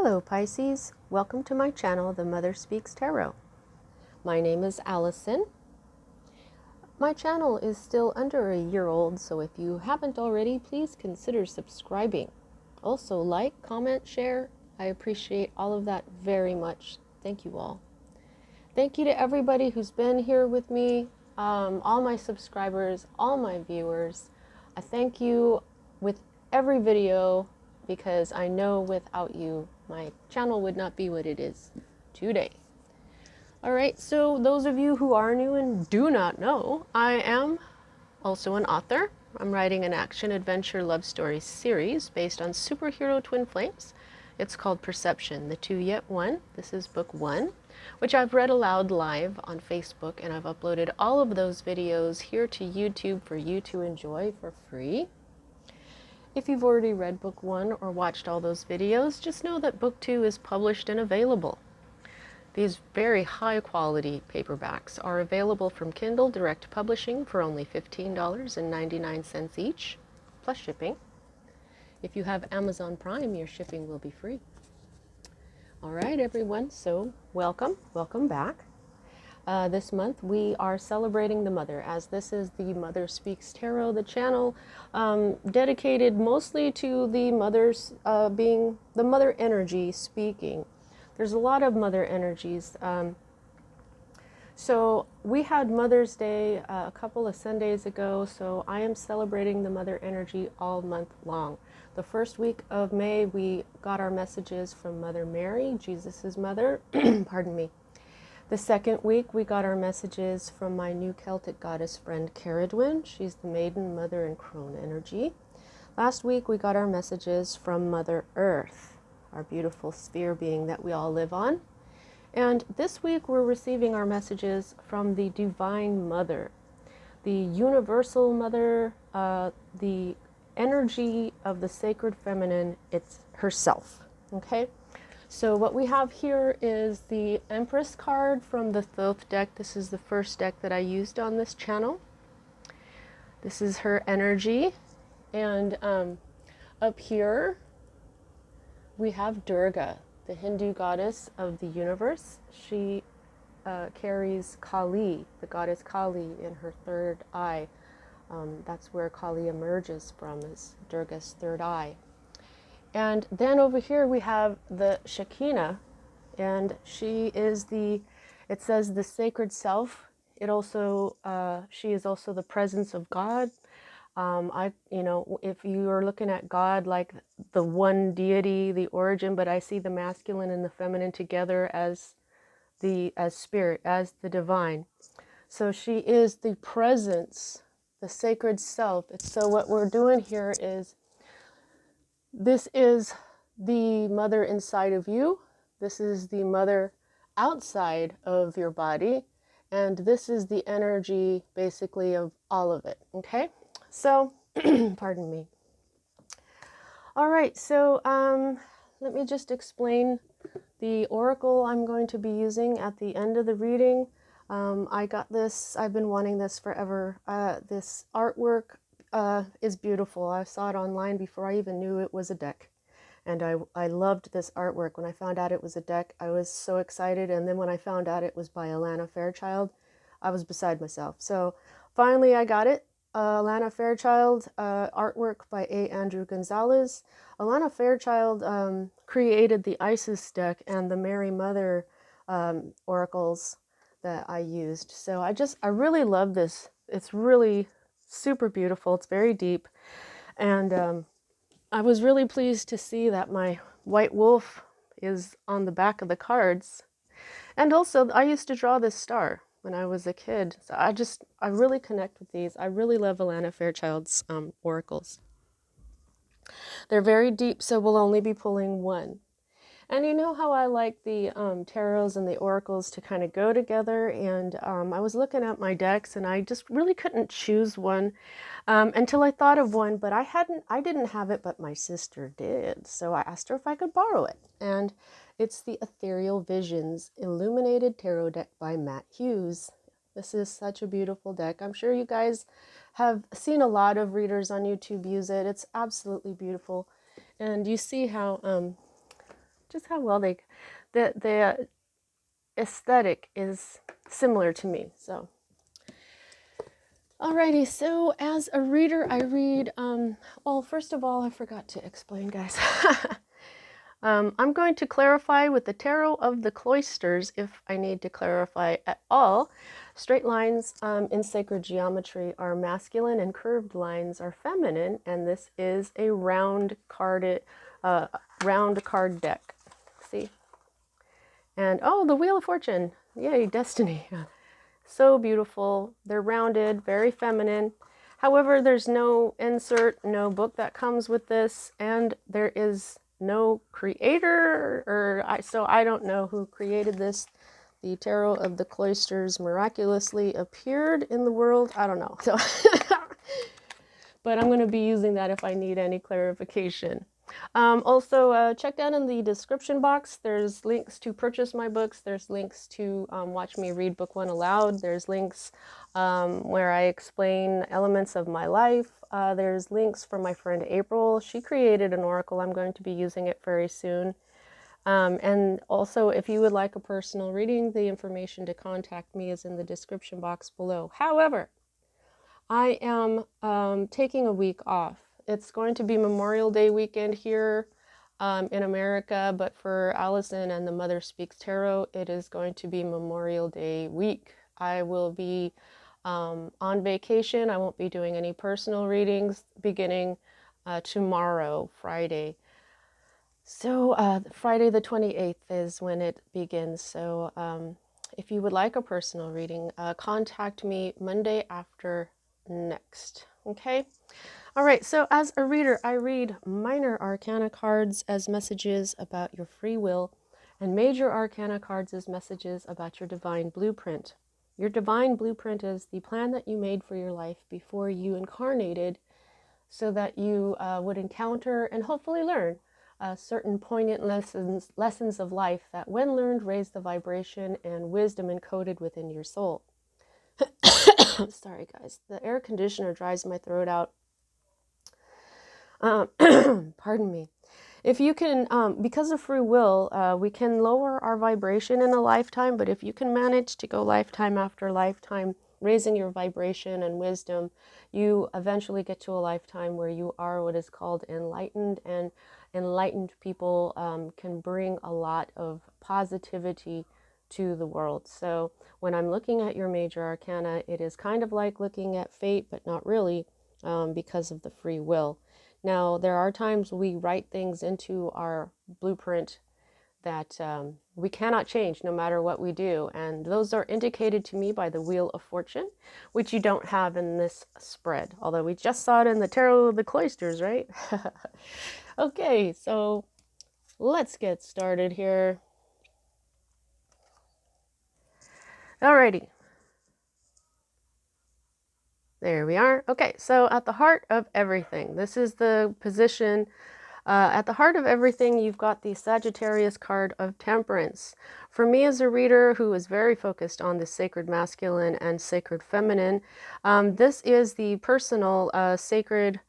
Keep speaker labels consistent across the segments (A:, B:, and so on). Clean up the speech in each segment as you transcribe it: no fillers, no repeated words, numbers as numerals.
A: Hello Pisces, welcome to my channel, The Mother Speaks Tarot. My name is Allison. My channel is still under a year old, so if you haven't already, please consider subscribing. Also like, comment, share. I appreciate all of that very much. Thank you all. Thank you to everybody who's been here with me, all my subscribers, all my viewers. I thank you with every video because I know without you, my channel would not be what it is today. All right, so those of you who are new and do not know, I am also an author. I'm writing an action-adventure love story series based on superhero twin flames. It's called Perception, the Two Yet One. This is book 1, which I've read aloud live on Facebook, and I've uploaded all of those videos here to YouTube for you to enjoy for free. If you've already read book 1 or watched all those videos, just know that book 2 is published and available. These very high quality paperbacks are available from Kindle Direct Publishing for only $15.99 each, plus shipping. If you have Amazon Prime, your shipping will be free. All right, everyone, so welcome back. This month we are celebrating the mother, as this is the Mother Speaks Tarot, the channel dedicated mostly to the mothers being the mother energy speaking. There's a lot of mother energies. So we had Mother's Day a couple of Sundays ago, so I am celebrating the mother energy all month long. The first week of May, we got our messages from Mother Mary, Jesus' mother, pardon me. The second week, we got our messages from my new Celtic goddess friend, Caradwyn. She's the maiden, mother, and crone energy. Last week, we got our messages from Mother Earth, our beautiful sphere being that we all live on. And this week, we're receiving our messages from the Divine Mother, the Universal Mother, the energy of the Sacred Feminine, it's herself, okay? So what we have here is the Empress card from the Thoth deck. This is the first deck that I used on this channel. This is her energy. And up here, we have Durga, the Hindu goddess of the universe. She carries Kali, the goddess Kali, in her third eye. That's where Kali emerges from, is Durga's third eye. And then over here we have the Shekinah, and she is it says the sacred self. It also, she is also the presence of God. If you are looking at God like the one deity, the origin, but I see the masculine and the feminine together as spirit, as the divine. So she is the presence, the sacred self. So what we're doing here is, this is the mother inside of you. This is the mother outside of your body. And this is the energy, basically, of all of it. Okay? So, pardon me. All right. So, let me just explain the oracle I'm going to be using at the end of the reading. I got this. I've been wanting this forever. This artwork is beautiful. I saw it online before I even knew it was a deck. And I loved this artwork. When I found out it was a deck, I was so excited. And then when I found out it was by Alana Fairchild, I was beside myself. So finally I got it. Alana Fairchild, artwork by A. Andrew Gonzalez. Alana Fairchild created the Isis deck and the Mary Mother oracles that I used. So I really love this. It's really super beautiful. It's very deep. And I was really pleased to see that my white wolf is on the back of the cards. And also, I used to draw this star when I was a kid. So I really connect with these. I really love Alana Fairchild's oracles. They're very deep, so we'll only be pulling one. And you know how I like the tarots and the oracles to kind of go together, and I was looking at my decks and I just really couldn't choose one until I thought of one, but I didn't have it, but my sister did. So I asked her if I could borrow it, and it's the Ethereal Visions Illuminated Tarot deck by Matt Hughes. This is such a beautiful deck. I'm sure you guys have seen a lot of readers on YouTube use it. It's absolutely beautiful. And you see how just how well the aesthetic is similar to me. So, alrighty. So as a reader, I read. Well, first of all, I forgot to explain, guys. I'm going to clarify with the tarot of the cloisters if I need to clarify at all. Straight lines in sacred geometry are masculine and curved lines are feminine, and this is a round card deck. See? And oh, the Wheel of Fortune. Yay, destiny. So beautiful. They're rounded, very feminine. However, there's no insert, no book that comes with this, and there is no creator, so I don't know who created this. The Tarot of the Cloisters miraculously appeared in the world. I don't know. So, but I'm going to be using that if I need any clarification. Also, check down in the description box. There's links to purchase my books. There's links to watch me read book one aloud. There's links where I explain elements of my life. There's links from my friend April. She created an oracle. I'm going to be using it very soon. And also, if you would like a personal reading, the information to contact me is in the description box below. However, I am taking a week off. It's going to be Memorial Day weekend here in America, but for Allison and the Mother Speaks Tarot, it is going to be Memorial Day week. I will be on vacation. I won't be doing any personal readings beginning tomorrow, Friday. So Friday the 28th is when it begins. So if you would like a personal reading, contact me Monday after next. Okay? All right, so as a reader, I read minor arcana cards as messages about your free will, and major arcana cards as messages about your divine blueprint. Your divine blueprint is the plan that you made for your life before you incarnated so that you would encounter and hopefully learn certain poignant lessons of life that, when learned, raise the vibration and wisdom encoded within your soul. Sorry, guys. The air conditioner dries my throat out. Pardon me. If you can, because of free will, we can lower our vibration in a lifetime, but if you can manage to go lifetime after lifetime, raising your vibration and wisdom, you eventually get to a lifetime where you are what is called enlightened, and enlightened people can bring a lot of positivity to the world. So when I'm looking at your major arcana, it is kind of like looking at fate, but not really, because of the free will. Now, there are times we write things into our blueprint that we cannot change no matter what we do. And those are indicated to me by the Wheel of Fortune, which you don't have in this spread. Although we just saw it in the Tarot of the Cloisters, right? Okay, so let's get started here. Alrighty. There we are. Okay, so at the heart of everything, this is the position. At the heart of everything, you've got the Sagittarius card of Temperance. For me as a reader who is very focused on the sacred masculine and sacred feminine, this is the personal sacred,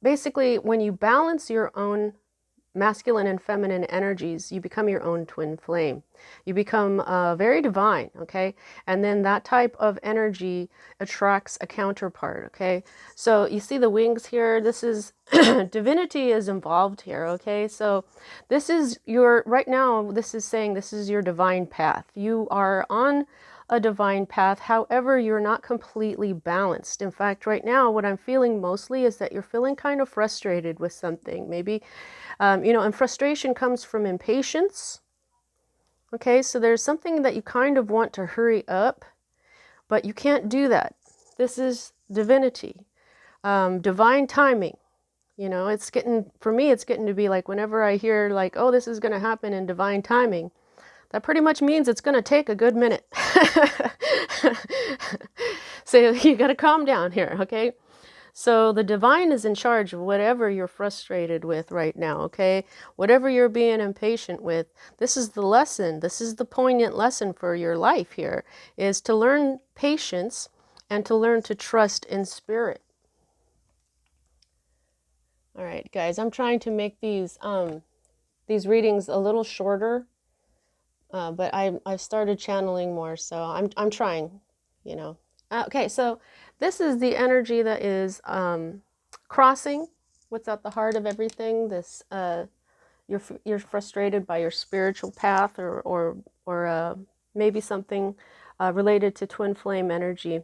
A: basically when you balance your own masculine and feminine energies, you become your own twin flame. You become very divine, okay? And then that type of energy attracts a counterpart, okay? So you see the wings here. This is divinity is involved here, okay? So this is your, right now, this is saying this is your divine path. You are on a divine path. However, you're not completely balanced. In fact, right now, what I'm feeling mostly is that you're feeling kind of frustrated with something. Maybe and frustration comes from impatience. Okay, so there's something that you kind of want to hurry up, but you can't do that. This is divinity, divine timing. It's getting, for me, it's getting to be like whenever I hear like, oh, this is going to happen in divine timing, that pretty much means it's going to take a good minute. So you got to calm down here, okay? So the divine is in charge of whatever you're frustrated with right now, okay? Whatever you're being impatient with, this is the lesson. This is the poignant lesson for your life here, is to learn patience and to learn to trust in spirit. All right, guys, I'm trying to make these these readings a little shorter, but I've started channeling more, so I'm trying, you know. Okay, so this is the energy that is crossing what's at the heart of everything. This you're frustrated by your spiritual path, or maybe something related to twin flame energy.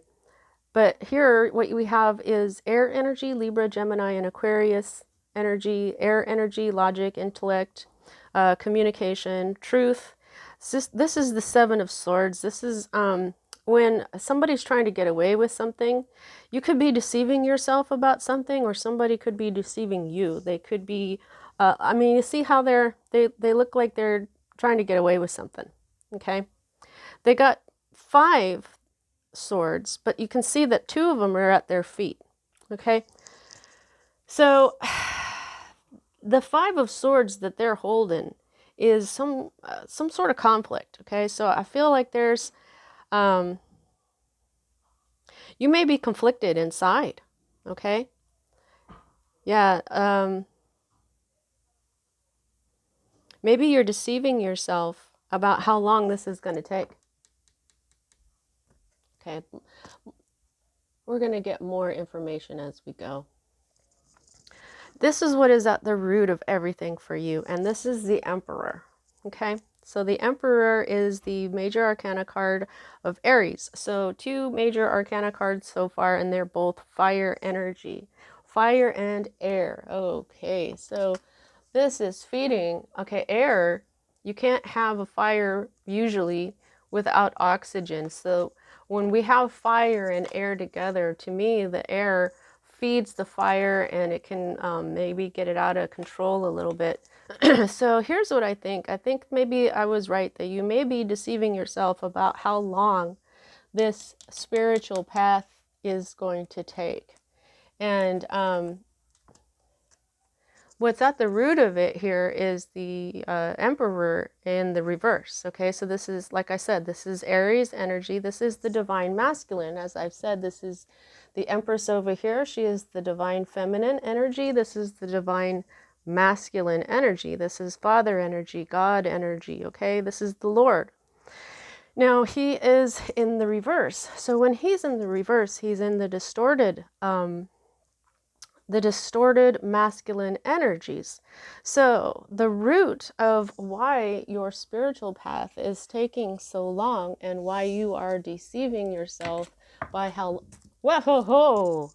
A: But here, what we have is air energy, Libra, Gemini, and Aquarius energy. Air energy, logic, intellect, communication, truth. This is the Seven of Swords. This is when somebody's trying to get away with something. You could be deceiving yourself about something, or somebody could be deceiving you. They could be, I mean, you see how they look like they're trying to get away with something. Okay, they got 5 swords, but you can see that 2 of them are at their feet. Okay, so the 5 of swords that they're holding is some sort of conflict. Okay, so I feel like there's you may be conflicted inside. Okay, yeah, maybe you're deceiving yourself about how long this is going to take. Okay, we're going to get more information as we go. This is what is at the root of everything for you, and this is the Emperor. Okay, so the Emperor is the major arcana card of Aries. So 2 major arcana cards so far, and they're both fire energy, fire and air. Okay, so this is feeding. Okay, air, you can't have a fire usually without oxygen. So when we have fire and air together, to me, the air feeds the fire, and it can maybe get it out of control a little bit. So here's what I think. I think maybe I was right, that you may be deceiving yourself about how long this spiritual path is going to take. And what's at the root of it here is the Emperor in the reverse. Okay, so this is, like I said, this is Aries energy. This is the divine masculine. As I've said, this is the Empress over here. She is the divine feminine energy. This is the divine masculine energy. This is Father energy, God energy. Okay, this is the Lord. Now he is in the reverse. So when he's in the reverse, he's in the distorted masculine energies. So the root of why your spiritual path is taking so long, and why you are deceiving yourself by how, whoa,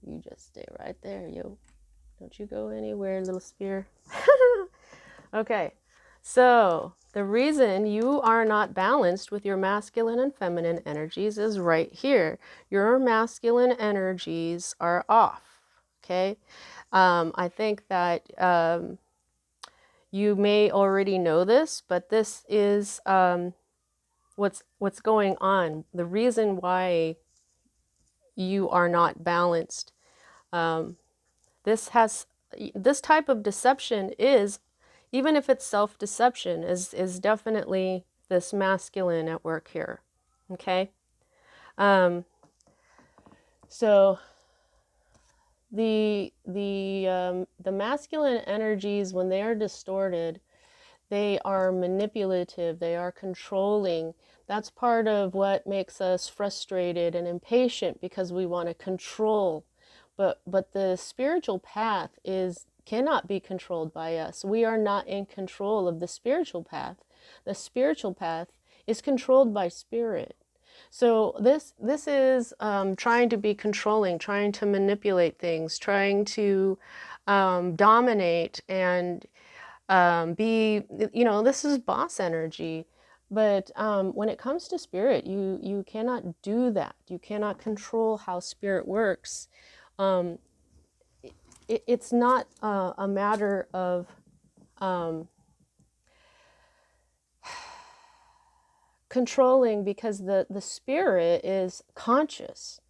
A: you just stay right there, yo. Don't you go anywhere, little spear. Okay, so the reason you are not balanced with your masculine and feminine energies is right here. Your masculine energies are off. Okay, I think that you may already know this, but this is what's going on. The reason why you are not balanced. This type of deception is, even if it's self-deception, is definitely this masculine at work here. Okay, so the masculine energies, when they are distorted, they are manipulative, they are controlling. That's part of what makes us frustrated and impatient, because we want to control. But the spiritual path cannot be controlled by us. We are not in control of the spiritual path. The spiritual path is controlled by spirit. So this is trying to be controlling, trying to manipulate things, trying to dominate and be, this is boss energy. But when it comes to spirit, you cannot do that. You cannot control how spirit works. It's not a matter of controlling, because the spirit is conscious.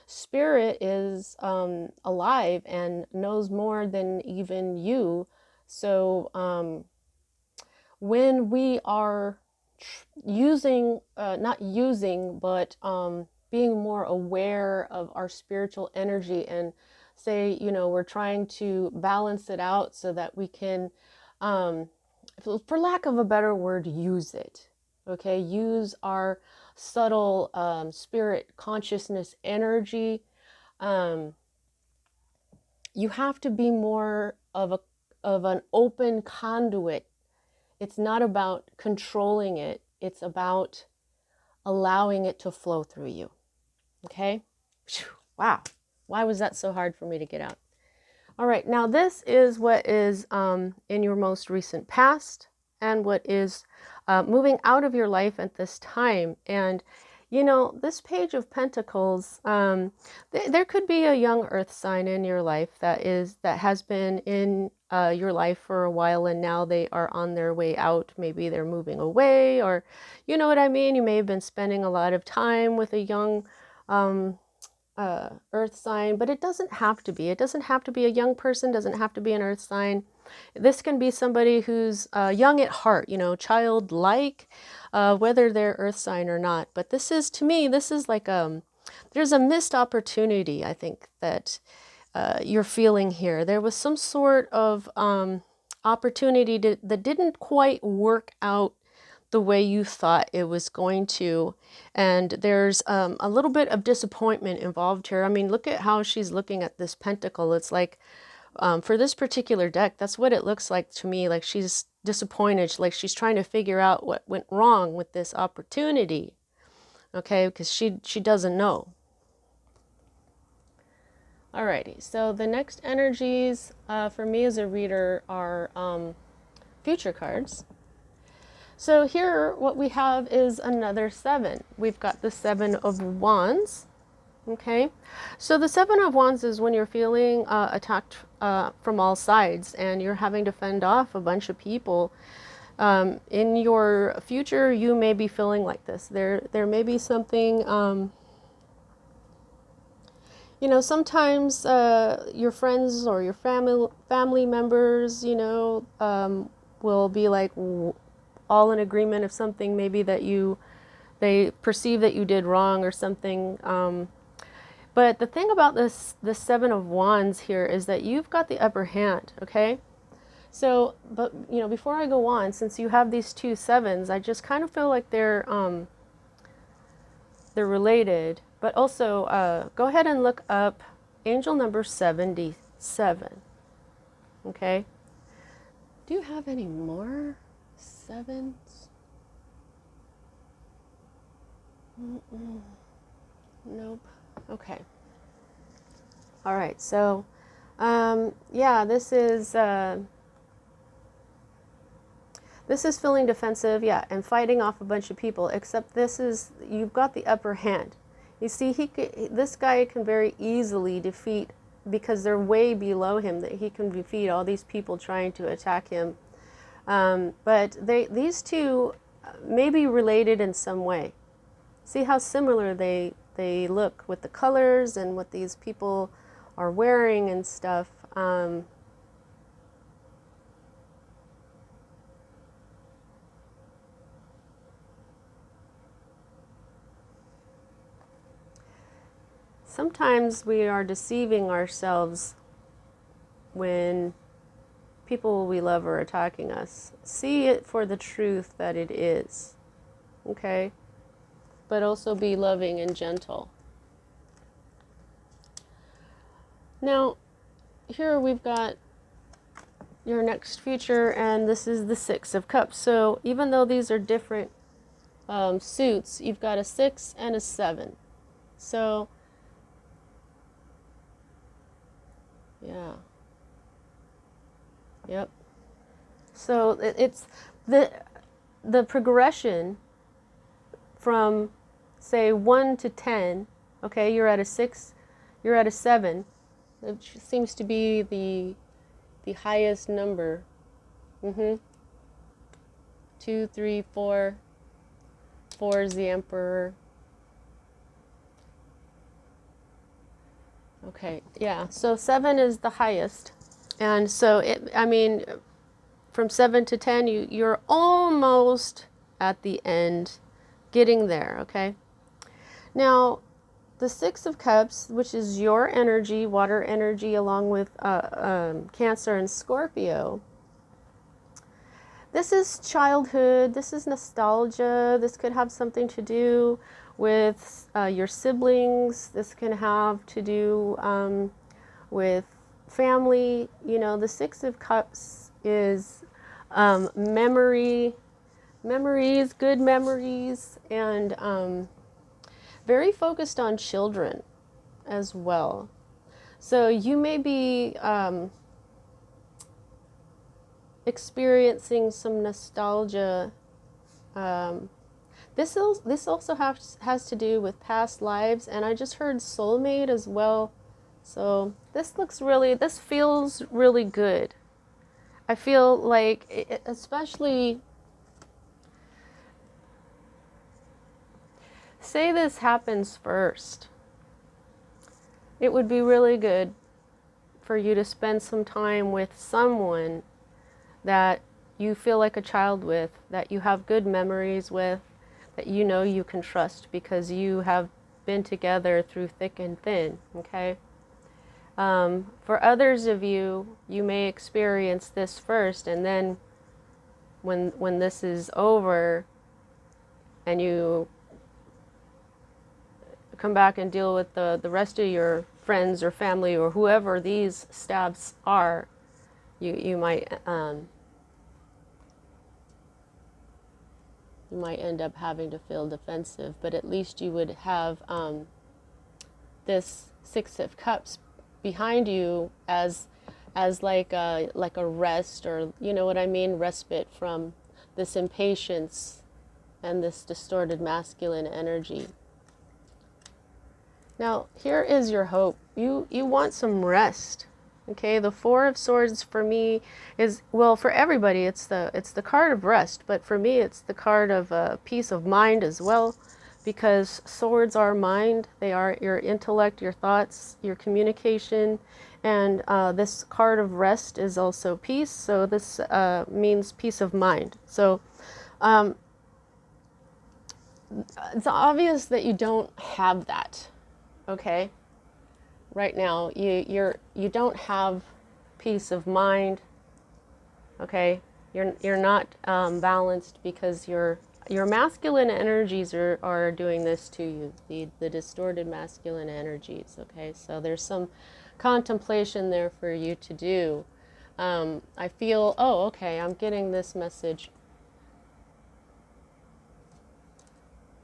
A: Spirit is alive and knows more than even you. So when we are using, not using, but being more aware of our spiritual energy and say, you know, we're trying to balance it out so that we can, for lack of a better word, use it. Okay, use our subtle spirit consciousness energy. Um, you have to be more of an open conduit. It's not about controlling it. It's about allowing it to flow through you. Okay? Wow. Why was that so hard for me to get out? All right. Now this is what is in your most recent past and what is moving out of your life at this time. And you know, this Page of Pentacles, there could be a young earth sign in your life that has been in your life for a while, and now they are on their way out. Maybe they're moving away, or you know what I mean? You may have been spending a lot of time with a young earth sign, but it doesn't have to be. It doesn't have to be a young person, doesn't have to be an earth sign. This can be somebody who's young at heart, you know, childlike, whether they're earth sign or not. But this is, to me, this is like there's a missed opportunity, I think, that you're feeling here. There was some sort of opportunity that didn't quite work out the way you thought it was going to. And there's a little bit of disappointment involved here. I mean, look at how she's looking at this pentacle. It's like, for this particular deck, that's what it looks like to me. Like she's disappointed, like she's trying to figure out what went wrong with this opportunity. Okay, because she doesn't know. Alrighty, so the next energies for me as a reader are future cards. So here what we have is another 7. We've got the 7 of Wands. Okay, so the 7 of Wands is when you're feeling attacked from all sides and you're having to fend off a bunch of people. In your future, you may be feeling like this. There may be something, you know, sometimes your friends or your family members, you know, will be like all in agreement of something maybe that they perceive that you did wrong or something. But the thing about the 7 of Wands here is that you've got the upper hand, okay? So, but, you know, before I go on, since you have these two 7s, I just kind of feel like they're related. But also, go ahead and look up angel number 77, okay? Do you have any more 7s? Nope. Okay. All right. So, yeah, this is feeling defensive, yeah, and fighting off a bunch of people. Except you've got the upper hand. You see, this guy can very easily defeat, because they're way below him, that he can defeat all these people trying to attack him. But these two may be related in some way. See how similar they look with the colors and what these people are wearing and stuff. Sometimes we are deceiving ourselves when people we love are attacking us. See it for the truth that it is, okay? But also be loving and gentle. Now, here we've got your next future, and this is the 6 of Cups. So even though these are different suits, you've got a 6 and a 7. So, yeah. Yep. So it's the progression from, say, 1 to 10. Okay, you're at a 6, you're at a 7. It seems to be the highest number. 2, 3, 4. 4 is the Emperor. Okay, yeah. So 7 is the highest, and so I mean, from 7 to 10, you're almost at the end, getting there. Okay. Now, the Six of Cups, which is your energy, water energy, along with Cancer and Scorpio. This is childhood. This is nostalgia. This could have something to do with your siblings. This can have to do with family. You know, the Six of Cups is memories, good memories, and very focused on children as well. So you may be experiencing some nostalgia. This also has to do with past lives, and I just heard soulmate as well. So this feels really good. I feel like, especially, say this happens first. It would be really good for you to spend some time with someone that you feel like a child with, that you have good memories with, that you know you can trust because you have been together through thick and thin, okay? For others of you, you may experience this first, and then when this is over and you come back and deal with the rest of your friends or family or whoever these stabs are, you might end up having to feel defensive, but at least you would have this Six of Cups behind you as like a rest, or you know what I mean, respite from this impatience and this distorted masculine energy. Now, here is your hope. You want some rest. Okay, the Four of Swords for me is, well, for everybody it's the card of rest, but for me it's the card of peace of mind as well, because swords are mind. They are your intellect, your thoughts, your communication, and this card of rest is also peace. So this means peace of mind. So it's obvious that you don't have that. Okay, right now you don't have peace of mind. Okay, you're not balanced because your masculine energies are doing this to you, the distorted masculine energies. Okay, so there's some contemplation there for you to do. I feel, oh, okay, I'm getting this message.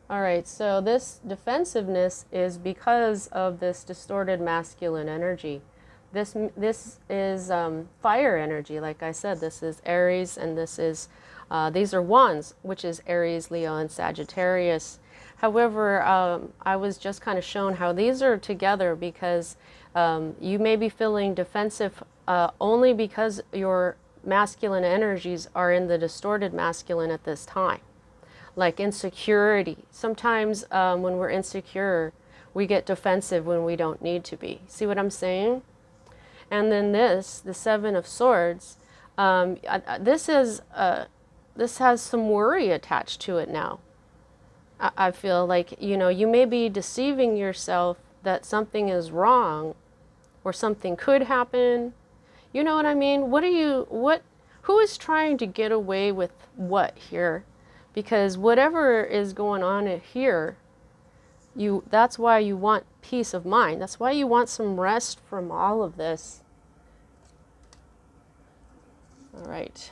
A: All right, so this defensiveness is because of this distorted masculine energy. This is fire energy, like I said. This is Aries, and this is these are wands, which is Aries, Leo, and Sagittarius. However, I was just kind of shown how these are together because you may be feeling defensive only because your masculine energies are in the distorted masculine at this time. Like insecurity. Sometimes when we're insecure, we get defensive when we don't need to be. See what I'm saying? And then the Seven of Swords, this has some worry attached to it now. I feel like, you know, you may be deceiving yourself that something is wrong or something could happen. You know what I mean? Who is trying to get away with what here? Because whatever is going on here, that's why you want peace of mind. That's why you want some rest from all of this. All right.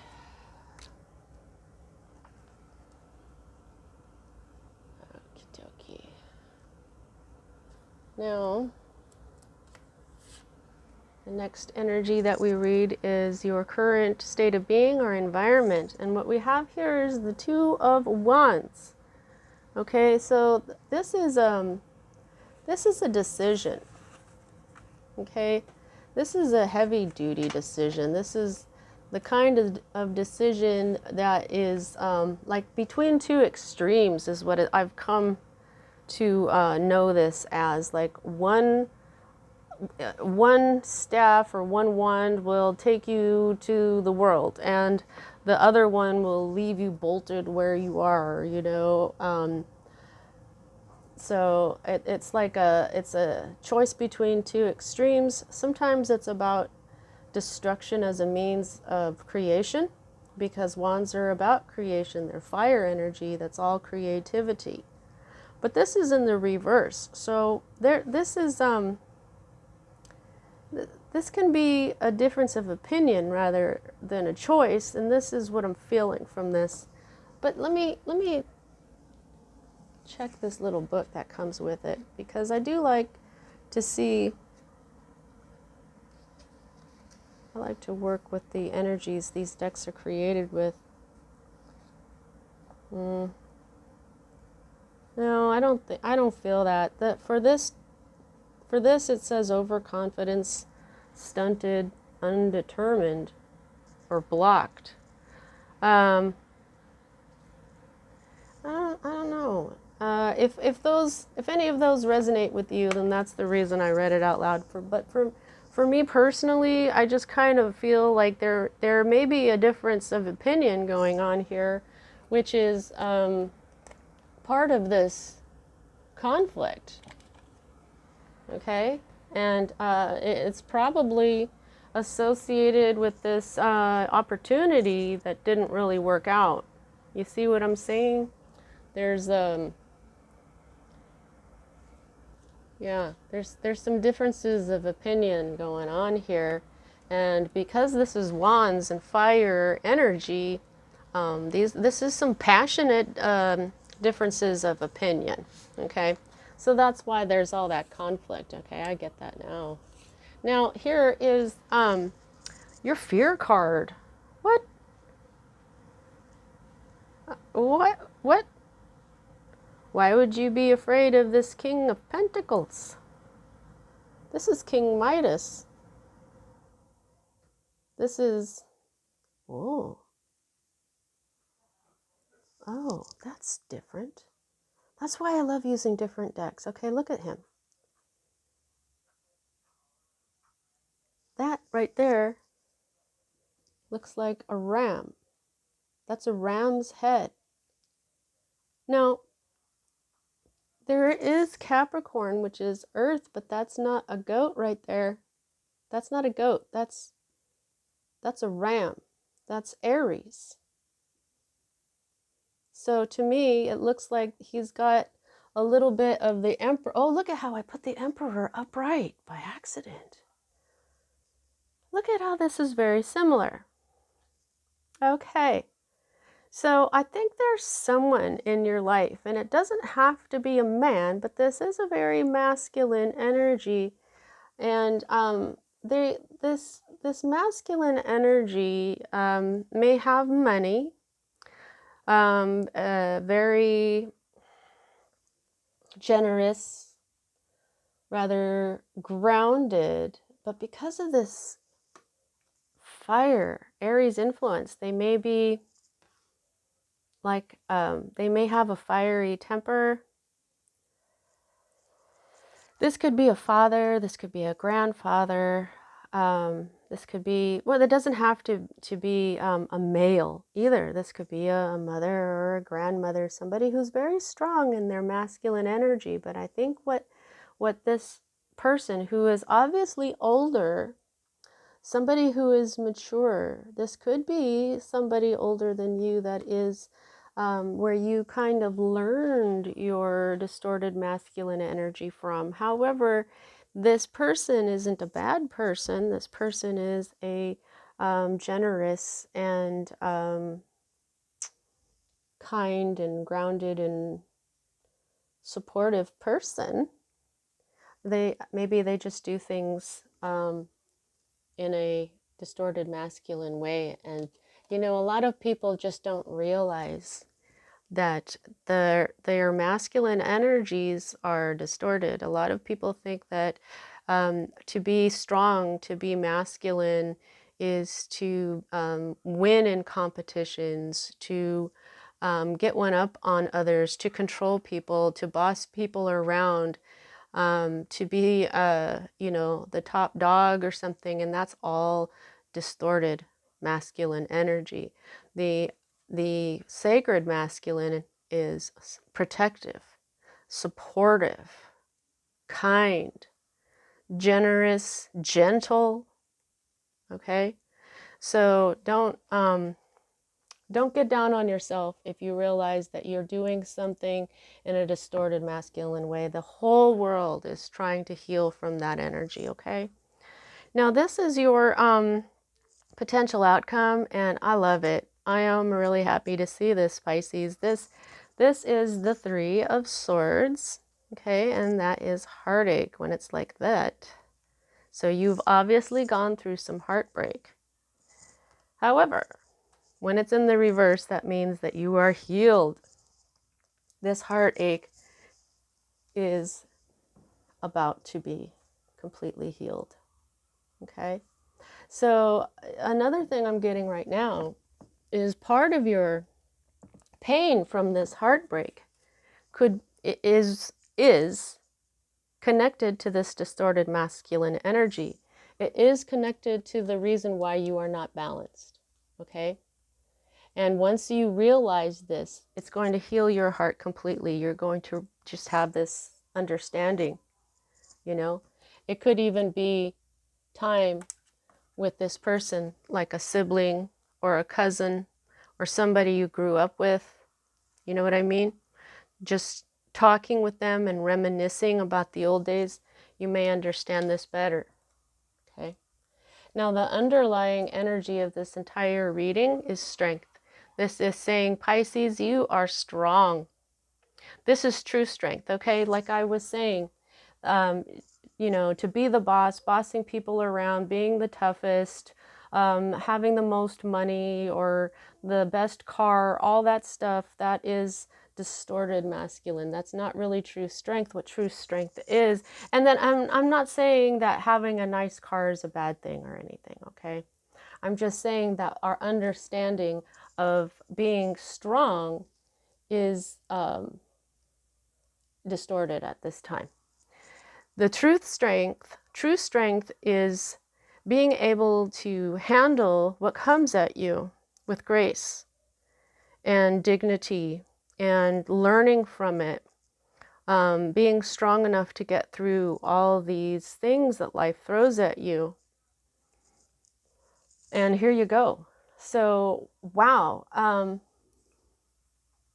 A: Okie dokie. Now, the next energy that we read is your current state of being or environment. And what we have here is the Two of Wands. Okay, so this is a decision. Okay, this is a heavy duty decision. This is the kind of decision that is like between two extremes is what I've come to know this as. Like one staff or one wand will take you to the world, and the other one will leave you bolted where you are, you know. So it's like it's a choice between two extremes. Sometimes it's about destruction as a means of creation, because wands are about creation. They're fire energy. That's all creativity. But this is in the reverse. So this can be a difference of opinion rather than a choice, and this is what I'm feeling from this. But let me check this little book that comes with it, because I do like to see, I like to work with the energies these decks are created with. No, I don't feel that. That for this it says overconfidence, stunted, undetermined, or blocked. Um, I don't know. If any of those resonate with you, then that's the reason I read it out loud. For me personally, I just kind of feel like there may be a difference of opinion going on here, which is part of this conflict. Okay, and it's probably associated with this opportunity that didn't really work out. You see what I'm saying? There's yeah, there's some differences of opinion going on here, and because this is wands and fire energy, this is some passionate differences of opinion. Okay, so that's why there's all that conflict. Okay, I get that now. Now here is your fear card. What? What? What? Why would you be afraid of this King of Pentacles? This is King Midas. This is, oh, oh, that's different. That's why I love using different decks. Okay, look at him. That right there looks like a ram. That's a ram's head. Now, there is Capricorn, which is Earth, but that's not a goat right there. That's not a goat. That's a ram. That's Aries. So to me, it looks like he's got a little bit of the Emperor. Oh, look at how I put the Emperor upright by accident. Look at how this is very similar. Okay. So I think there's someone in your life, and it doesn't have to be a man, but this is a very masculine energy. And this masculine energy may have money, very generous, rather grounded, but because of this fire, Aries influence, they may be like, they may have a fiery temper. This could be a father, this could be a grandfather, this could be, well, it doesn't have to be a male either. This could be a mother or a grandmother, somebody who's very strong in their masculine energy. But I think what this person who is obviously older, somebody who is mature, this could be somebody older than you that is where you kind of learned your distorted masculine energy from. However, this person isn't a bad person. This person is a generous and kind and grounded and supportive person. Maybe they just do things in a distorted masculine way. And you know, a lot of people just don't realize that their masculine energies are distorted. A lot of people think that to be strong, to be masculine, is to win in competitions, to get one up on others, to control people, to boss people around, to be, you know, the top dog or something, and that's all distorted masculine energy. The sacred masculine is protective. supportive, kind, generous, gentle. Okay, so don't get down on yourself if you realize that you're doing something in a distorted masculine way. The whole world is trying to heal from that energy. Okay, now this is your potential outcome, and I love it. I am really happy to see this, Pisces. This is the Three of Swords. Okay, and that is heartache when it's like that. So you've obviously gone through some heartbreak. However, when it's in the reverse, that means that you are healed. This heartache is about to be completely healed. Okay? So another thing I'm getting right now is part of your pain from this heartbreak is connected to this distorted masculine energy. It is connected to the reason why you are not balanced. Okay? And once you realize this, it's going to heal your heart completely. You're going to just have this understanding, you know. It could even be time with this person, like a sibling or a cousin or somebody you grew up with. You know what I mean? Just talking with them and reminiscing about the old days, you may understand this better. Okay. Now, the underlying energy of this entire reading is strength. This is saying, Pisces, you are strong. This is true strength, okay? Like I was saying, you know, to be the boss, bossing people around, being the toughest, having the most money or the best car, all that stuff, that is distorted masculine. That's not really true strength. What true strength is, and then I'm not saying that having a nice car is a bad thing or anything, okay? I'm just saying that our understanding of being strong is distorted at this time. The true strength is being able to handle what comes at you with grace and dignity and learning from it, being strong enough to get through all these things that life throws at you. And here you go. So, wow.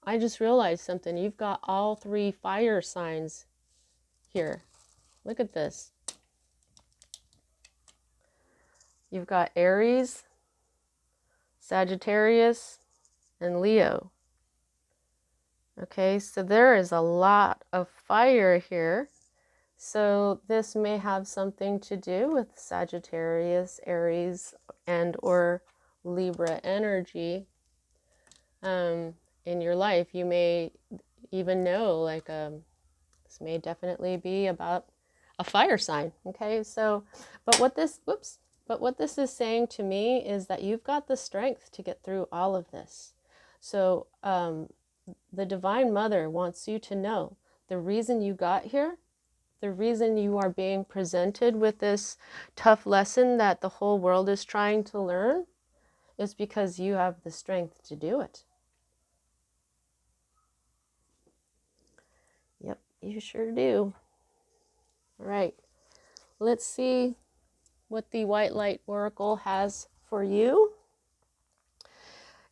A: I just realized something. You've got all three fire signs here. Look at this. You've got Aries, Sagittarius, and Leo. Okay, so there is a lot of fire here. So this may have something to do with Sagittarius, Aries, and or Libra energy in your life. You may even know, like, this may definitely be about a fire sign. Okay, so, but what this is saying to me is that you've got the strength to get through all of this. So the Divine Mother wants you to know the reason you got here, the reason you are being presented with this tough lesson that the whole world is trying to learn, is because you have the strength to do it. Yep, you sure do. All right, let's see what the White Light Oracle has for you.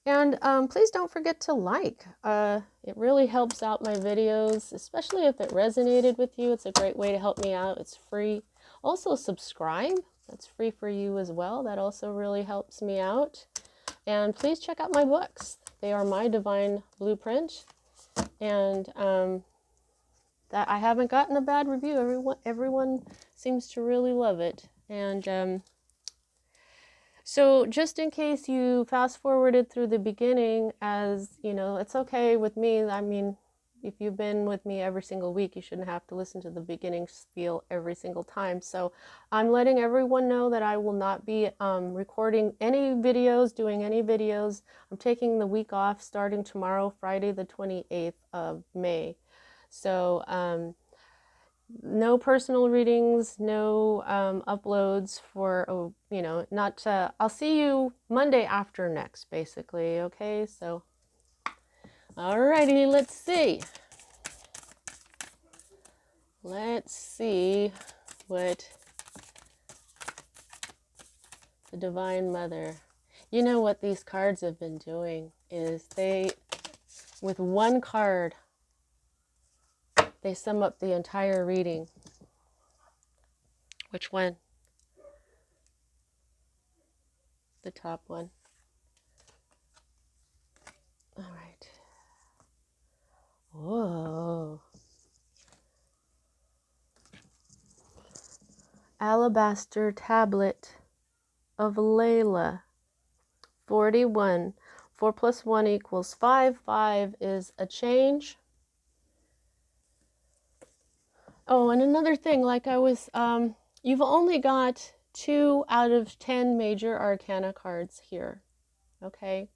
A: And please don't forget to like. It really helps out my videos, especially if it resonated with you. It's a great way to help me out. It's free. Also subscribe. That's free for you as well. That also really helps me out. And please check out my books. They are my divine blueprint. And that I haven't gotten a bad review. Everyone seems to really love it. And so just in case you fast forwarded through the beginning, as you know, it's okay with me. I mean, if you've been with me every single week, you shouldn't have to listen to the beginning spiel every single time. So I'm letting everyone know that I will not be recording any videos, doing any videos. I'm taking the week off starting tomorrow, Friday the 28th of May. So no personal readings, no uploads for, you know, not, I'll see you Monday after next, basically, okay? So, alrighty, let's see. let's see what the Divine Mother. You know what these cards have been doing is they, with one card, they sum up the entire reading. Which one? The top one. All right. Whoa. Alabaster Tablet of Layla. 41. 4 plus 1 equals 5. 5 is a change. Oh, and another thing, like I was, you've only got 2 out of 10 major arcana cards here. Okay.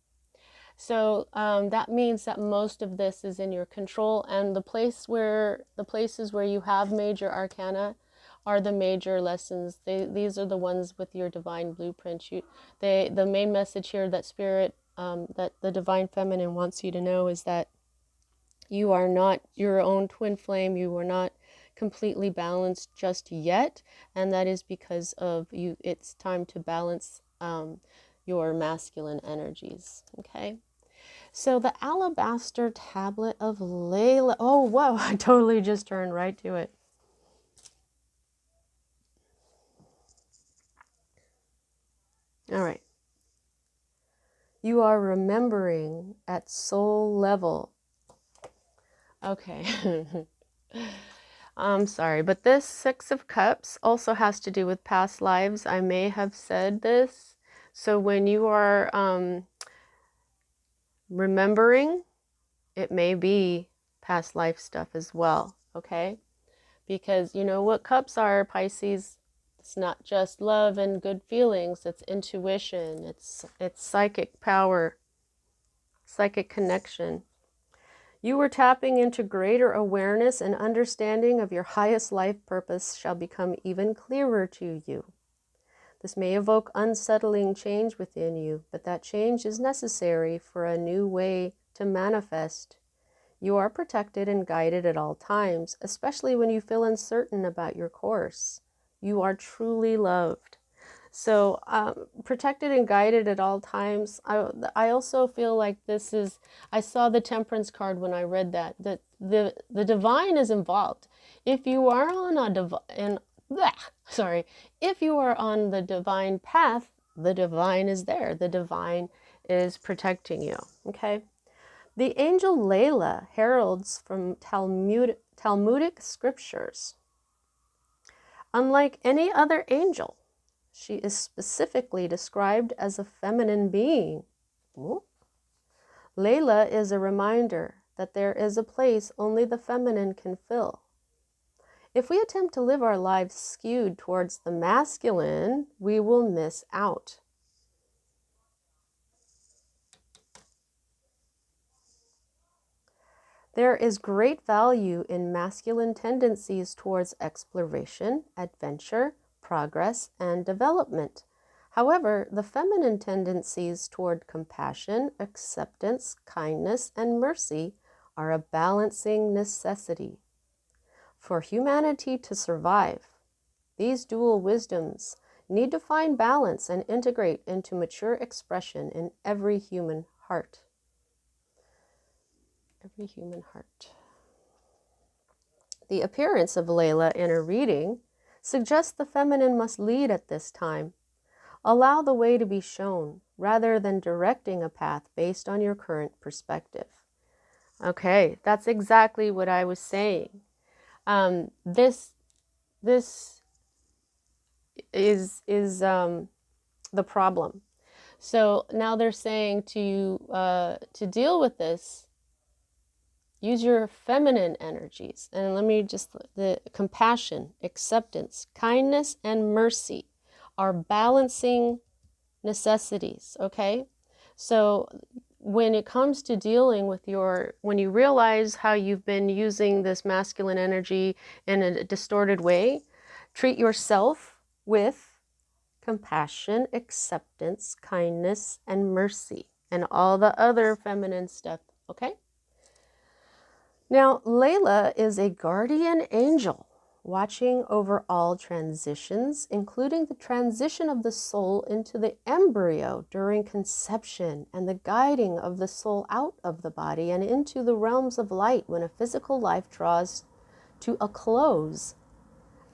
A: So that means that most of this is in your control, and the places where you have major arcana are the major lessons. These are the ones with your divine blueprint. The main message here that Spirit, that the Divine Feminine wants you to know is that you are not your own twin flame. You are not completely balanced just yet, and that is because of you. It's time to balance your masculine energies. Okay. So the Alabaster Tablet of Layla. Oh, whoa, I totally just turned right to it. All right. You are remembering at soul level. Okay. I'm sorry, but this Six of Cups also has to do with past lives. I may have said this. So when you are remembering, it may be past life stuff as well. Okay. Because you know what cups are, Pisces? It's not just love and good feelings, it's intuition, it's psychic power, psychic connection. You were tapping into greater awareness, and understanding of your highest life purpose shall become even clearer to you. This may evoke unsettling change within you, but that change is necessary for a new way to manifest. You are protected and guided at all times, especially when you feel uncertain about your course. You are truly loved. So protected and guided at all times. I also feel like this is, I saw the Temperance card when I read that the divine is involved. If you are on if you are on the divine path, the divine is there. The divine is protecting you. Okay. The angel Layla heralds from Talmudic scriptures. Unlike any other angel, she is specifically described as a feminine being. Ooh. Layla is a reminder that there is a place only the feminine can fill. If we attempt to live our lives skewed towards the masculine, we will miss out. There is great value in masculine tendencies towards exploration, adventure, progress, and development. However, the feminine tendencies toward compassion, acceptance, kindness, and mercy are a balancing necessity. For humanity to survive, these dual wisdoms need to find balance and integrate into mature expression in every human heart. Every human heart. The appearance of Layla in a reading suggests the feminine must lead at this time. Allow the way to be shown rather than directing a path based on your current perspective. Okay, that's exactly what I was saying. This is the problem. So now they're saying to deal with this, use your feminine energies. And let me just, the compassion, acceptance, kindness, and mercy are balancing necessities, okay? So when it comes to dealing with when you realize how you've been using this masculine energy in a distorted way, treat yourself with compassion, acceptance, kindness, and mercy, and all the other feminine stuff, okay? Now, Layla is a guardian angel. watching over all transitions, including the transition of the soul into the embryo during conception and the guiding of the soul out of the body and into the realms of light when a physical life draws to a close.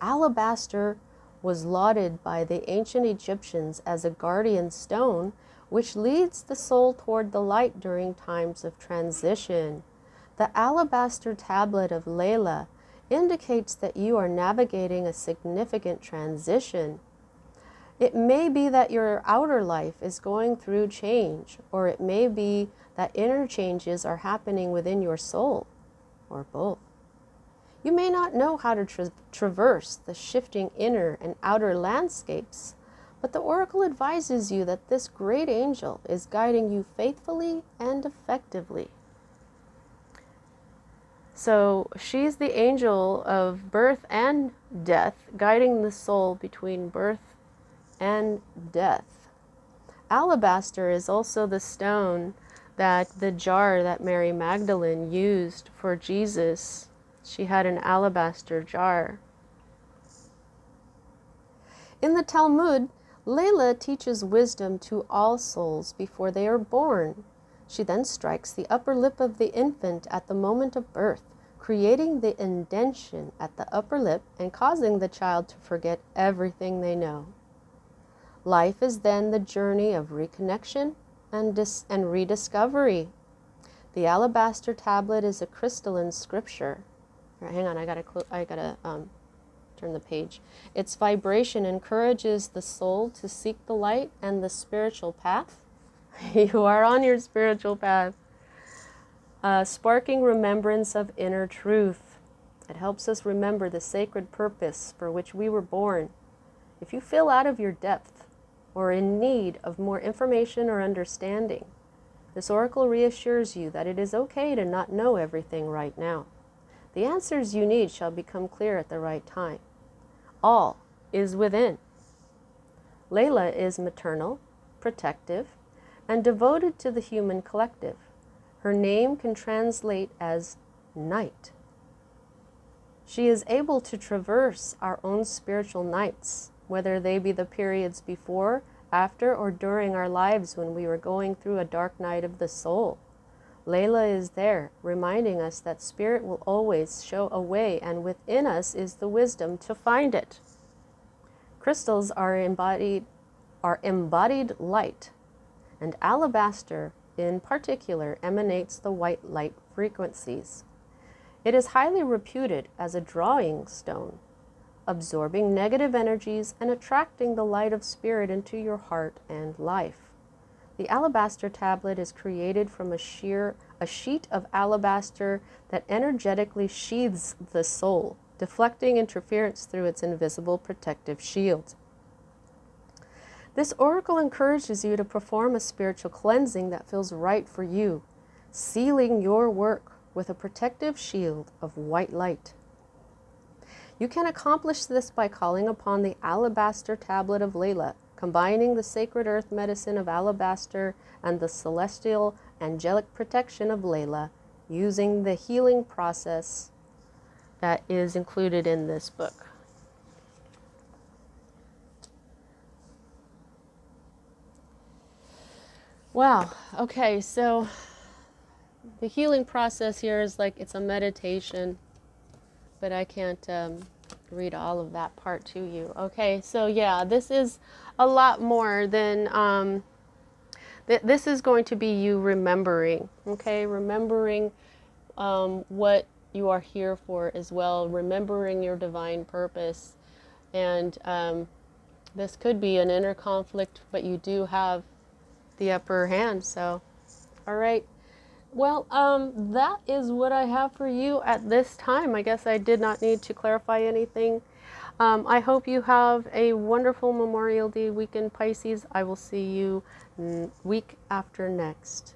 A: Alabaster was lauded by the ancient Egyptians as a guardian stone, which leads the soul toward the light during times of transition. The alabaster tablet of Layla indicates that you are navigating a significant transition. It may be that your outer life is going through change, or it may be that inner changes are happening within your soul, or both. You may not know how to traverse the shifting inner and outer landscapes, but the oracle advises you that this great angel is guiding you faithfully and effectively. So she's the angel of birth and death, guiding the soul between birth and death. Alabaster is also the stone that the jar that Mary Magdalene used for Jesus. She had an alabaster jar. In the Talmud, Layla teaches wisdom to all souls before they are born. She then strikes the upper lip of the infant at the moment of birth, creating the indention at the upper lip and causing the child to forget everything they know. Life is then the journey of reconnection and rediscovery. The alabaster tablet is a crystalline scripture. Right, hang on, I gotta turn the page. Its vibration encourages the soul to seek the light and the spiritual path. You are on your spiritual path. Sparking remembrance of inner truth. It helps us remember the sacred purpose for which we were born. If you feel out of your depth or in need of more information or understanding, this oracle reassures you that it is okay to not know everything right now. The answers you need shall become clear at the right time. All is within. Layla is maternal, protective, and devoted to the human collective. Her name can translate as night. She is able to traverse our own spiritual nights, whether they be the periods before, after, or during our lives when we were going through a dark night of the soul. Layla is there, reminding us that spirit will always show a way, and within us is the wisdom to find it. Crystals are embodied light, and alabaster in particular emanates the white light frequencies. It is highly reputed as a drawing stone, absorbing negative energies and attracting the light of spirit into your heart and life. The alabaster tablet is created from a sheet of alabaster that energetically sheathes the soul, deflecting interference through its invisible protective shield. This oracle encourages you to perform a spiritual cleansing that feels right for you, sealing your work with a protective shield of white light. You can accomplish this by calling upon the alabaster tablet of Layla, combining the sacred earth medicine of alabaster and the celestial angelic protection of Layla, using the healing process that is included in this book. Wow, okay, so the healing process here is like it's a meditation, but I can't read all of that part to you. Okay, so yeah, this is a lot more than, this is going to be you remembering, okay, remembering what you are here for as well, remembering your divine purpose. And this could be an inner conflict, but you do have the upper hand. So, all right. Well, that is what I have for you at this time. I guess I did not need to clarify anything. I hope you have a wonderful Memorial Day weekend, Pisces. I will see you week after next.